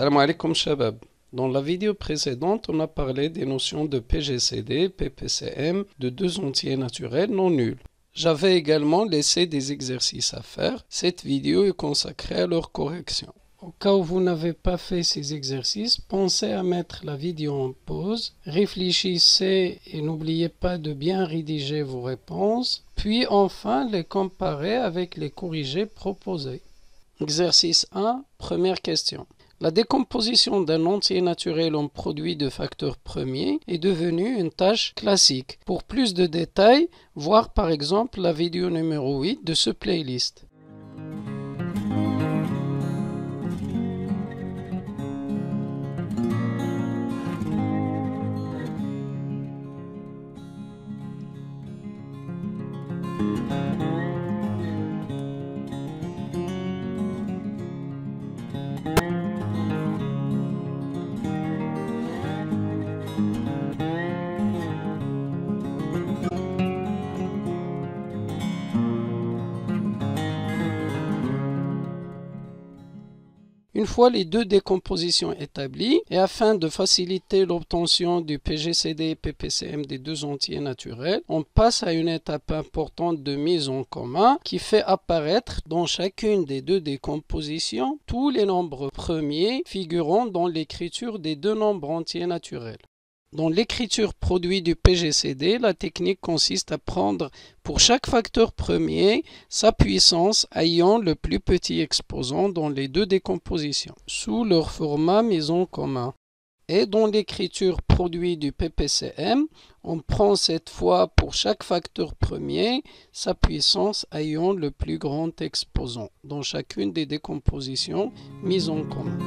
Salam alaikum shabab. Dans la vidéo précédente, on a parlé des notions de PGCD, PPCM, de deux entiers naturels non nuls. J'avais également laissé des exercices à faire. Cette vidéo est consacrée à leur correction. Au cas où vous n'avez pas fait ces exercices, pensez à mettre la vidéo en pause, réfléchissez et n'oubliez pas de bien rédiger vos réponses, puis enfin les comparer avec les corrigés proposés. Exercice 1, première question. La décomposition d'un entier naturel en produit de facteurs premiers est devenue une tâche classique. Pour plus de détails, voir par exemple la vidéo numéro 8 de ce playlist. Une fois les deux décompositions établies, et afin de faciliter l'obtention du PGCD et PPCM des deux entiers naturels, on passe à une étape importante de mise en commun qui fait apparaître dans chacune des deux décompositions tous les nombres premiers figurant dans l'écriture des deux nombres entiers naturels. Dans l'écriture produit du PGCD, la technique consiste à prendre pour chaque facteur premier sa puissance ayant le plus petit exposant dans les deux décompositions, sous leur format mis en commun. Et dans l'écriture produit du PPCM, on prend cette fois pour chaque facteur premier sa puissance ayant le plus grand exposant dans chacune des décompositions mises en commun.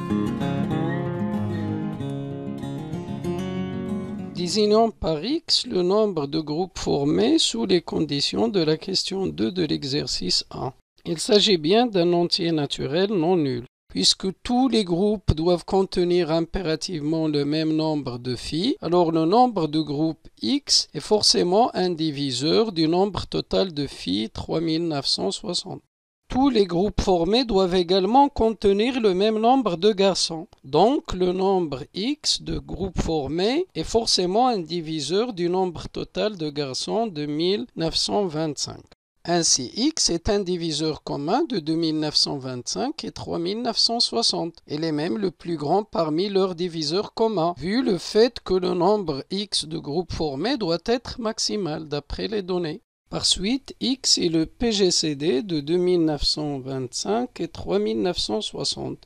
Désignons par X le nombre de groupes formés sous les conditions de la question 2 de l'exercice 1. Il s'agit bien d'un entier naturel non nul, puisque tous les groupes doivent contenir impérativement le même nombre de phi, alors le nombre de groupes X est forcément un diviseur du nombre total de phi 3960. Tous les groupes formés doivent également contenir le même nombre de garçons. Donc, le nombre X de groupes formés est forcément un diviseur du nombre total de garçons de 1925. Ainsi, X est un diviseur commun de 2925 et 3960. Il est même le plus grand parmi leurs diviseurs communs, vu le fait que le nombre X de groupes formés doit être maximal d'après les données. Par suite, X est le PGCD de 2925 et 3960.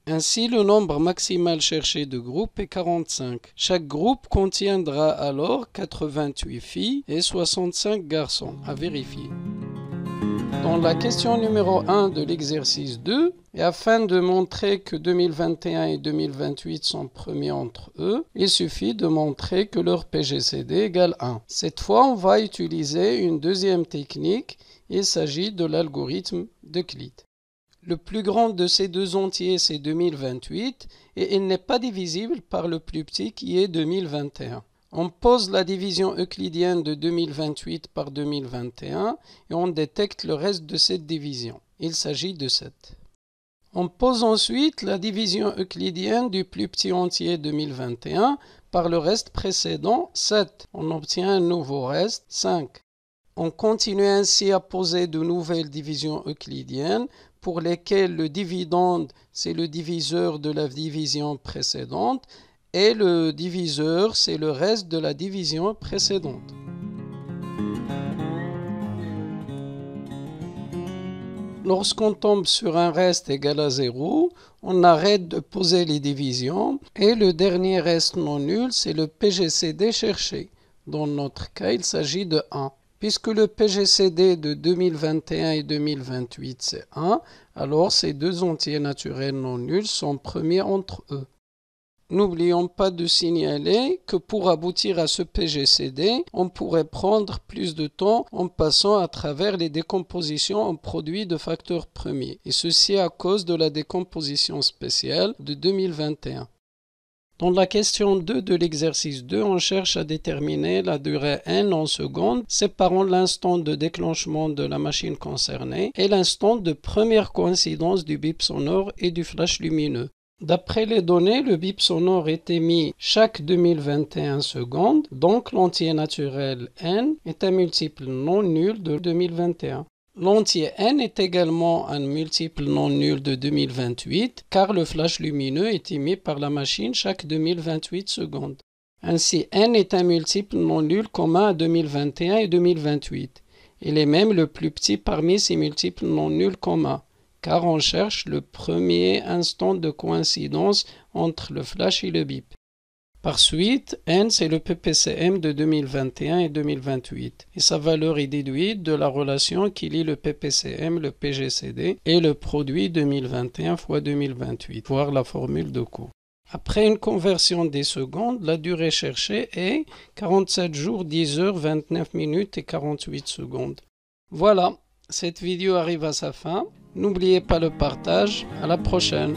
Ainsi, le nombre maximal cherché de groupes est 45. Chaque groupe contiendra alors 88 filles et 65 garçons à vérifier. Dans la question numéro 1 de l'exercice 2, et afin de montrer que 2021 et 2028 sont premiers entre eux, il suffit de montrer que leur PGCD égale 1. Cette fois, on va utiliser une deuxième technique. Il s'agit de l'algorithme d'Euclide. Le plus grand de ces deux entiers, c'est 2028, et il n'est pas divisible par le plus petit qui est 2021. On pose la division euclidienne de 2028 par 2021 et on détecte le reste de cette division. Il s'agit de 7. On pose ensuite la division euclidienne du plus petit entier 2021 par le reste précédent, 7. On obtient un nouveau reste, 5. On continue ainsi à poser de nouvelles divisions euclidiennes pour lesquelles le dividende, c'est le diviseur de la division précédente, et le diviseur, c'est le reste de la division précédente. Lorsqu'on tombe sur un reste égal à 0, on arrête de poser les divisions et le dernier reste non nul, c'est le PGCD cherché. Dans notre cas, il s'agit de 1. Puisque le PGCD de 2021 et 2028, c'est 1, alors ces deux entiers naturels non nuls sont premiers entre eux. N'oublions pas de signaler que pour aboutir à ce PGCD, on pourrait prendre plus de temps en passant à travers les décompositions en produits de facteurs premiers, et ceci à cause de la décomposition spéciale de 2021. Dans la question 2 de l'exercice 2, on cherche à déterminer la durée n en secondes, séparant l'instant de déclenchement de la machine concernée et l'instant de première coïncidence du bip sonore et du flash lumineux. D'après les données, le bip sonore est émis chaque 2021 secondes, donc l'entier naturel n est un multiple non nul de 2021. L'entier n est également un multiple non nul de 2028, car le flash lumineux est émis par la machine chaque 2028 secondes. Ainsi, n est un multiple non nul commun à 2021 et 2028. Il est même le plus petit parmi ces multiples non nuls communs, car on cherche le premier instant de coïncidence entre le flash et le bip. Par suite, n c'est le ppcm de 2021 et 2028, et sa valeur est déduite de la relation qui lie le ppcm, le pgcd et le produit 2021 fois 2028, voire la formule de coût. Après une conversion des secondes, la durée cherchée est 47 jours, 10 heures, 29 minutes et 48 secondes. Voilà, cette vidéo arrive à sa fin. N'oubliez pas le partage. À la prochaine.